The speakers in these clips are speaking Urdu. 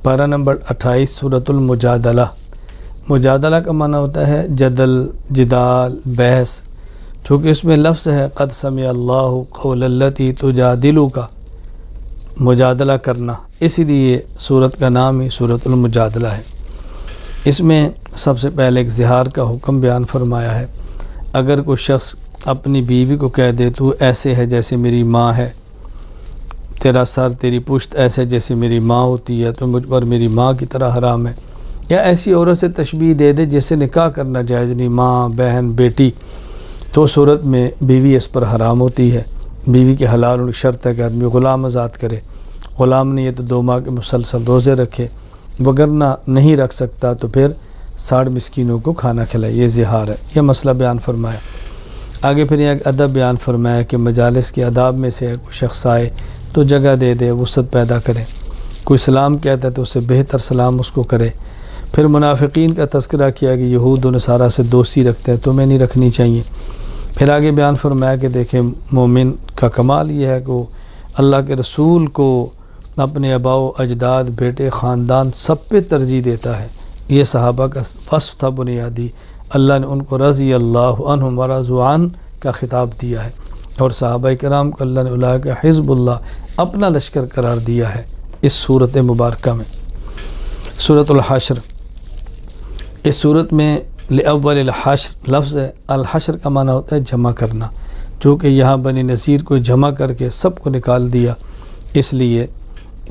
پارہ نمبر 28 سورۃ المجادلہ۔ مجادلہ کا معنی ہوتا ہے جدل، جدال، بحث۔ چونکہ اس میں لفظ ہے قد سمع اللہ قول التی تجادلک، مجادلہ کرنا، اسی لیے سورت کا نام ہی سورۃ المجادلہ ہے۔ اس میں سب سے پہلے ایک زہار کا حکم بیان فرمایا ہے۔ اگر کوئی شخص اپنی بیوی کو کہہ دے تو ایسے ہے جیسے میری ماں ہے، تیرا سر، تیری پشت ایسے جیسے میری ماں ہوتی ہے، تو مجھ پر میری ماں کی طرح حرام ہے، یا ایسی عورت سے تشبیہ دے دے جیسے نکاح کرنا جائز نہیں، ماں، بہن، بیٹی، تو صورت میں بیوی اس پر حرام ہوتی ہے۔ بیوی کے حلال اور شرط ہے کہ آدمی غلام آزاد کرے، غلام نہیں ہے تو 2 ماہ کے مسلسل روزے رکھے، وگرنہ نہیں رکھ سکتا تو پھر 60 مسکینوں کو کھانا کھلائے۔ یہ زہار ہے، یہ مسئلہ بیان فرمایا۔ آگے پھر ایک ادب بیان فرمایا کہ مجالس کے آداب میں سے کوئی شخص آئے تو جگہ دے دے، وسعت پیدا کرے۔ کوئی سلام کہتا ہے تو اسے بہتر سلام اس کو کرے۔ پھر منافقین کا تذکرہ کیا کہ یہود و نصارہ سے دوستی رکھتے ہیں، تمہیں نہیں رکھنی چاہیے۔ پھر آگے بیان فرمایا کہ دیکھیں مومن کا کمال یہ ہے کہ وہ اللہ کے رسول کو اپنے آباء و اجداد، بیٹے، خاندان سب پہ ترجیح دیتا ہے۔ یہ صحابہ کا وصف تھا بنیادی۔ اللہ نے ان کو رضی اللہ عنہم ورضوا عنہ کا خطاب دیا ہے، اور صحابہ کرام کو اللہ نے اولئک حزب اللہ اپنا لشکر قرار دیا ہے اس صورت مبارکہ میں۔ سورۃ الحشر، اس صورت میں لأول الحشر لفظ ہے۔ الحشر کا معنی ہوتا ہے جمع کرنا، چونکہ یہاں بنی نذیر کو جمع کر کے سب کو نکال دیا، اس لیے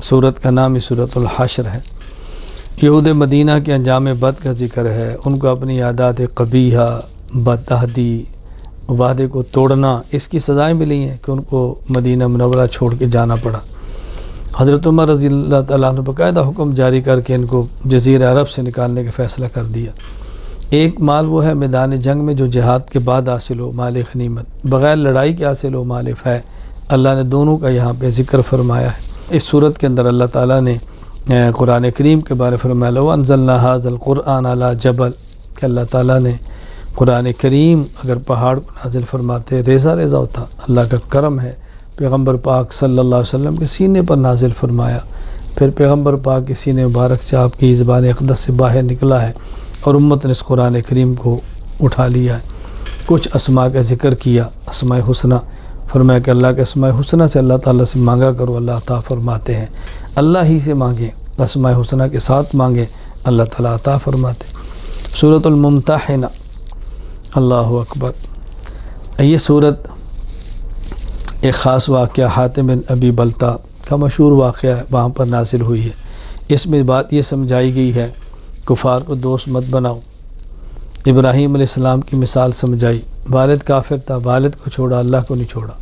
صورت کا نام ہی سورۃ الحشر ہے۔ یہود مدینہ کے انجام بد کا ذکر ہے، ان کو اپنی عادات قبیحہ، بدعہدی، وعدے کو توڑنا، اس کی سزائیں ملی ہیں کہ ان کو مدینہ منورہ چھوڑ کے جانا پڑا۔ حضرت عمر رضی اللہ تعالیٰ عنہ باقاعدہ حکم جاری کر کے ان کو جزیرہ عرب سے نکالنے کا فیصلہ کر دیا۔ ایک مال وہ ہے میدان جنگ میں جو جہاد کے بعد حاصل ہو، مال غنیمت، بغیر لڑائی کے حاصل ہو، مال فے۔ اللہ نے دونوں کا یہاں پہ ذکر فرمایا ہے۔ اس صورت کے اندر اللہ تعالیٰ نے قرآن کریم کے بارے فرمایا لو انزلنا ھذا القرآن علی جبل، کہ اللہ تعالیٰ نے قرآن کریم اگر پہاڑ کو نازل فرماتے ریزہ ریزہ ہوتا۔ اللہ کا کرم ہے، پیغمبر پاک صلی اللہ علیہ وسلم کے سینے پر نازل فرمایا، پھر پیغمبر پاک کے سینے مبارک سے آپ کی زبان اقدس سے باہر نکلا ہے، اور امت نے اس قرآن کریم کو اٹھا لیا ہے۔ کچھ اسماء کا ذکر کیا، اسماء حسنہ، فرمایا کہ اللہ کے اسماء حسنہ سے اللہ تعالیٰ سے مانگا کرو، اللہ عطا فرماتے ہیں۔ اللہ ہی سے مانگیں، اسماء حسنہ کے ساتھ مانگیں، اللہ تعالیٰ عطا فرماتے ہیں۔ سورۃ الممتحنہ، اللہ اکبر۔ یہ صورت ایک خاص واقعہ حاتم بن ابی بلتہ کا مشہور واقعہ ہے، وہاں پر نازل ہوئی ہے۔ اس میں بات یہ سمجھائی گئی ہے کفار کو دوست مت بناؤ۔ ابراہیم علیہ السلام کی مثال سمجھائی، والد کافر تھا، والد کو چھوڑا، اللہ کو نہیں چھوڑا۔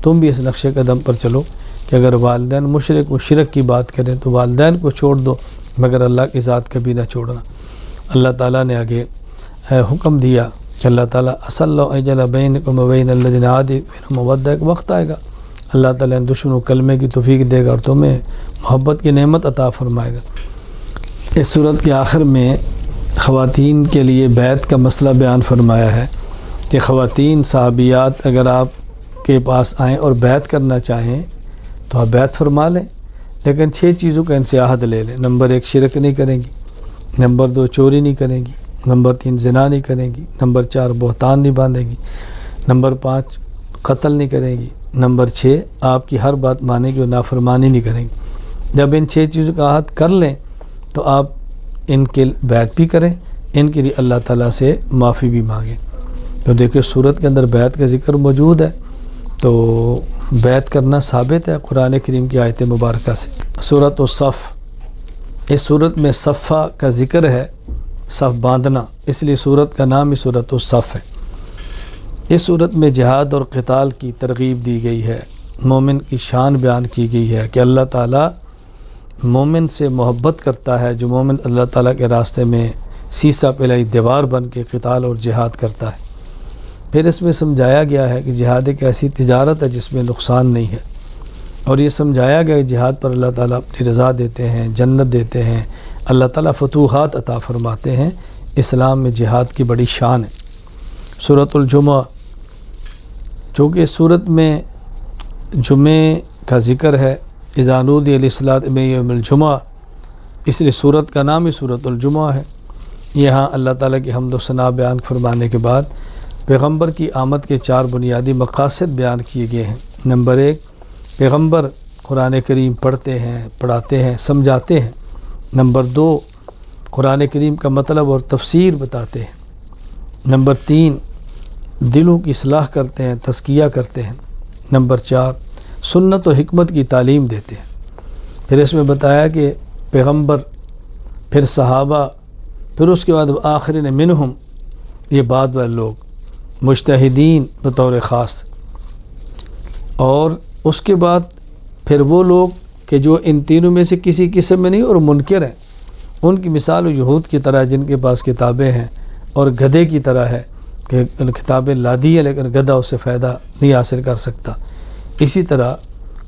تم بھی اس نقش قدم پر چلو کہ اگر والدین مشرک و شرک کی بات کریں تو والدین کو چھوڑ دو، مگر اللہ کی ذات کبھی نہ چھوڑنا۔ اللہ تعالیٰ نے آگے حکم دیا کہ اللہ تعالیٰ عسى الله أن يجعل بينكم وبين الذين عادوا منهم مودة، ایک وقت آئے گا اللہ تعالیٰ ان دشمنوں کلمے کی توفیق دے گا اور تمہیں محبت کی نعمت عطا فرمائے گا۔ اس صورت کے آخر میں خواتین کے لیے بیعت کا مسئلہ بیان فرمایا ہے کہ خواتین صحابیات اگر آپ کے پاس آئیں اور بیعت کرنا چاہیں تو آپ بیعت فرما لیں، لیکن 6 چیزوں کا ان سے عہد لے لیں۔ نمبر 1 شرک نہیں کریں گی، نمبر 2 چوری نہیں کریں گی، نمبر 3 زنا نہیں کریں گی، نمبر 4 بہتان نہیں باندھیں گی، نمبر 5 قتل نہیں کریں گی، نمبر 6 آپ کی ہر بات مانیں گی اور نافرمانی نہیں کریں گی۔ جب ان 6 چیزوں کا عہد کر لیں تو آپ ان کے بیعت بھی کریں، ان کے لیے اللہ تعالیٰ سے معافی بھی مانگیں۔ تو دیکھیں صورت کے اندر بیعت کا ذکر موجود ہے، تو بیعت کرنا ثابت ہے قرآن کریم کی آیت مبارکہ سے۔ سورۃ الصف، اس صورت میں صفہ کا ذکر ہے، صف باندھنا، اس لیے صورت کا نام ہی سورۃ الصف ہے۔ اس صورت میں جہاد اور قتال کی ترغیب دی گئی ہے، مومن کی شان بیان کی گئی ہے کہ اللہ تعالیٰ مومن سے محبت کرتا ہے، جو مومن اللہ تعالیٰ کے راستے میں سیسا پلائی دیوار بن کے قتال اور جہاد کرتا ہے۔ پھر اس میں سمجھایا گیا ہے کہ جہاد ایک ایسی تجارت ہے جس میں نقصان نہیں ہے، اور یہ سمجھایا گیا کہ جہاد پر اللہ تعالیٰ اپنی رضا دیتے ہیں، جنت دیتے ہیں، اللہ تعالیٰ فتوحات عطا فرماتے ہیں۔ اسلام میں جہاد کی بڑی شان ہے۔ سورۃ الجمعہ، چونکہ اس صورت میں جمعے کا ذکر ہے، اذا نودی للصلاۃ من یوم الجمعہ، اس لیے صورت کا نام ہی صورت الجمعہ ہے۔ یہاں اللہ تعالیٰ کی حمد و ثنا بیان فرمانے کے بعد پیغمبر کی آمد کے 4 بنیادی مقاصد بیان کیے گئے ہیں۔ نمبر 1، پیغمبر قرآن کریم پڑھتے ہیں، پڑھاتے ہیں، سمجھاتے ہیں۔ نمبر 2، قرآن کریم کا مطلب اور تفسیر بتاتے ہیں۔ نمبر 3، دلوں کی اصلاح کرتے ہیں، تزکیہ کرتے ہیں۔ نمبر 4، سنت اور حکمت کی تعلیم دیتے ہیں۔ پھر اس میں بتایا کہ پیغمبر، پھر صحابہ، پھر اس کے بعد آخرین منہم، یہ بعد والے لوگ، مجتہدین بطور خاص، اور اس کے بعد پھر وہ لوگ کہ جو ان تینوں میں سے کسی قسم میں نہیں اور منکر ہیں، ان کی مثال و یہود کی طرح جن کے پاس کتابیں ہیں اور گدھے کی طرح ہے کہ کتابیں لادی ہے لیکن گدھا اس سے فائدہ نہیں حاصل کر سکتا۔ اسی طرح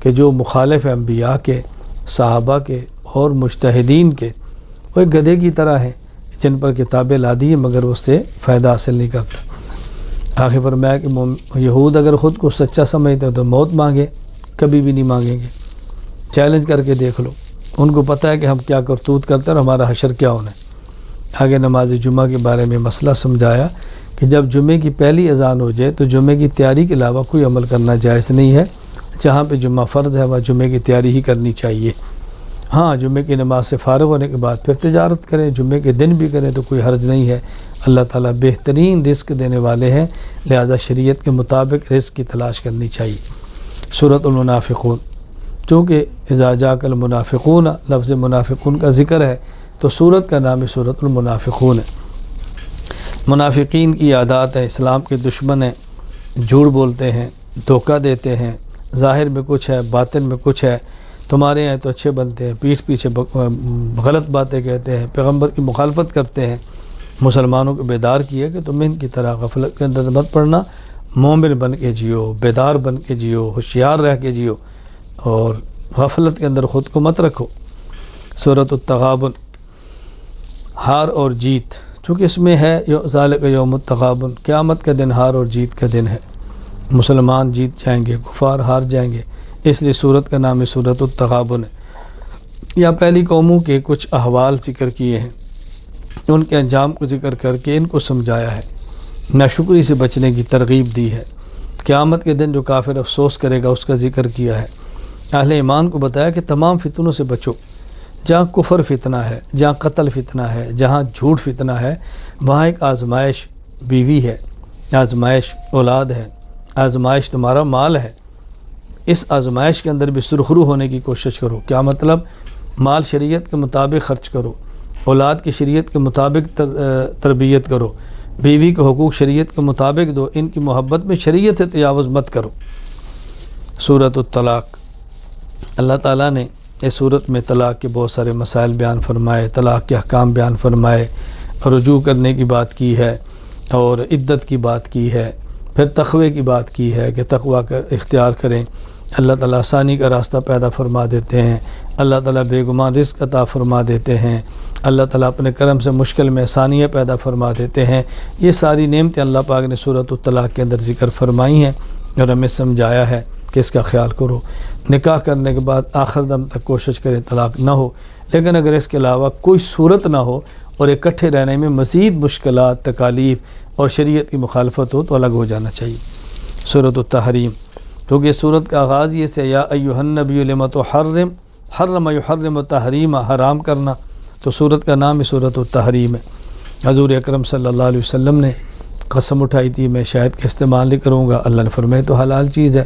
کہ جو مخالف انبیاء کے، صحابہ کے اور مجتہدین کے، وہ ایک گدھے کی طرح ہیں جن پر کتابیں لادی ہیں مگر اس سے فائدہ حاصل نہیں کرتا۔ آخر فرمایا کہ یہود اگر خود کو سچا سمجھتے ہیں تو موت مانگے، کبھی بھی نہیں مانگیں گے۔ چیلنج کر کے دیکھ لو، ان کو پتہ ہے کہ ہم کیا کرتوت کرتے ہیں اور ہمارا حشر کیا ہونا ہے۔ آگے نماز جمعہ کے بارے میں مسئلہ سمجھایا کہ جب جمعے کی پہلی اذان ہو جائے تو جمعے کی تیاری کے علاوہ کوئی عمل کرنا جائز نہیں ہے۔ جہاں پہ جمعہ فرض ہے وہاں جمعے کی تیاری ہی کرنی چاہیے۔ ہاں، جمعے کی نماز سے فارغ ہونے کے بعد پھر تجارت کریں، جمعے کے دن بھی کریں تو کوئی حرج نہیں ہے۔ اللہ تعالیٰ بہترین رزق دینے والے ہیں، لہذا شریعت کے مطابق رزق کی تلاش کرنی چاہیے۔ سورۃ المنافقون، چونکہ اذا جاءک المنافقون، لفظ منافقون کا ذکر ہے تو سورت کا نام سورۃ المنافقون ہے۔ منافقین کی عادات ہے، اسلام کے دشمن ہیں، جھوٹ بولتے ہیں، دھوکہ دیتے ہیں، ظاہر میں کچھ ہے باطن میں کچھ ہے، تمہارے یہاں تو اچھے بنتے ہیں، پیٹھ پیچھے غلط باتیں کہتے ہیں، پیغمبر کی مخالفت کرتے ہیں۔ مسلمانوں کو بیدار کیا کہ تم ان کی طرح غفلت کے اندر مت پڑنا، مومن بن کے جیو، بیدار بن کے جیو، ہوشیار رہ کے جیو اور غفلت کے اندر خود کو مت رکھو۔ سورۃ التغابن، ہار اور جیت، چونکہ اس میں ہے ذالک یوم التغابن، قیامت کا دن ہار اور جیت کا دن ہے۔ مسلمان جیت جائیں گے، کفار ہار جائیں گے، اس لیے سورت کا نام سورۃ التغابن ہے۔ یا پہلی قوموں کے کچھ احوال ذکر کیے ہیں، ان کے انجام کو ذکر کر کے ان کو سمجھایا ہے، ناشکری سے بچنے کی ترغیب دی ہے۔ قیامت کے دن جو کافر افسوس کرے گا اس کا ذکر کیا ہے۔ اہل ایمان کو بتایا کہ تمام فتنوں سے بچو، جہاں کفر فتنہ ہے، جہاں قتل فتنہ ہے، جہاں جھوٹ فتنہ ہے، وہاں ایک آزمائش بیوی ہے، آزمائش اولاد ہے، آزمائش تمہارا مال ہے۔ اس آزمائش کے اندر بھی سرخرو ہونے کی کوشش کرو۔ کیا مطلب؟ مال شریعت کے مطابق خرچ کرو، اولاد کی شریعت کے مطابق تربیت کرو، بیوی کے حقوق شریعت کے مطابق دو، ان کی محبت میں شریعت سے تجاوز مت کرو۔ سورۃ الطلاق، اللہ تعالیٰ نے اس صورت میں طلاق کے بہت سارے مسائل بیان فرمائے، طلاق کے احکام بیان فرمائے، رجوع کرنے کی بات کی ہے اور عدت کی بات کی ہے، پھر تقوی کی بات کی ہے کہ تقوی کا اختیار کریں۔ اللہ تعالیٰ آسانی کا راستہ پیدا فرما دیتے ہیں، اللہ تعالیٰ بے گمان رزق عطا فرما دیتے ہیں، اللہ تعالیٰ اپنے کرم سے مشکل میں آسانیاں پیدا فرما دیتے ہیں۔ یہ ساری نعمتیں اللہ پاک نے سورۃ الطلاق کے اندر ذکر فرمائی ہیں اور ہمیں سمجھایا ہے کہ اس کا خیال کرو۔ نکاح کرنے کے بعد آخر دم تک کوشش کریں طلاق نہ ہو، لیکن اگر اس کے علاوہ کوئی صورت نہ ہو اور اکٹھے رہنے میں مزید مشکلات، تکالیف اور شریعت کی مخالفت ہو تو الگ ہو جانا چاہیے۔ سورۃ التحریم، کیونکہ سورت کا آغاز یہ سے یا ایھا النبی لم تحرم، حرم یحرم تحریم، حرام کرنا، تو سورت کا نام ہی سورۃ التحریم ہے۔ حضور اکرم صلی اللہ علیہ وسلم نے قسم اٹھائی تھی میں شہد کا استعمال نہیں کروں گا، اللہ نے فرمایا تو حلال چیز ہے،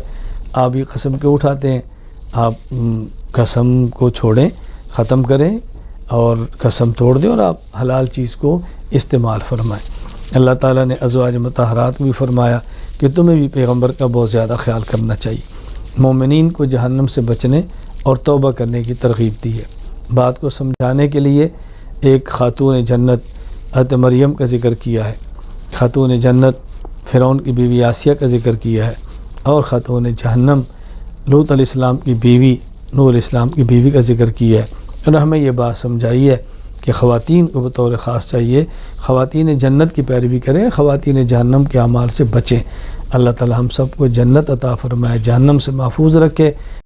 آپ یہ قسم کیوں اٹھاتے ہیں؟ آپ قسم کو چھوڑیں، ختم کریں اور قسم توڑ دیں اور آپ حلال چیز کو استعمال فرمائیں۔ اللہ تعالیٰ نے ازواج مطہرات کو بھی فرمایا کہ تمہیں بھی پیغمبر کا بہت زیادہ خیال کرنا چاہیے۔ مومنین کو جہنم سے بچنے اور توبہ کرنے کی ترغیب دی ہے۔ بات کو سمجھانے کے لیے ایک خاتون جنت حضرت مریم کا ذکر کیا ہے، خاتون جنت فرعون کی بیوی آسیہ کا ذکر کیا ہے، اور خاتون جہنم لوط علیہ السلام کی بیوی نوح علیہ السلام کی بیوی کا ذکر کیا ہے۔ اور ہمیں یہ بات سمجھائی ہے کہ خواتین کو بطور خاص چاہیے خواتین جنت کی پیروی کریں، خواتین جہنم کے اعمال سے بچیں۔ اللہ تعالی ہم سب کو جنت عطا فرمائے، جہنم سے محفوظ رکھے۔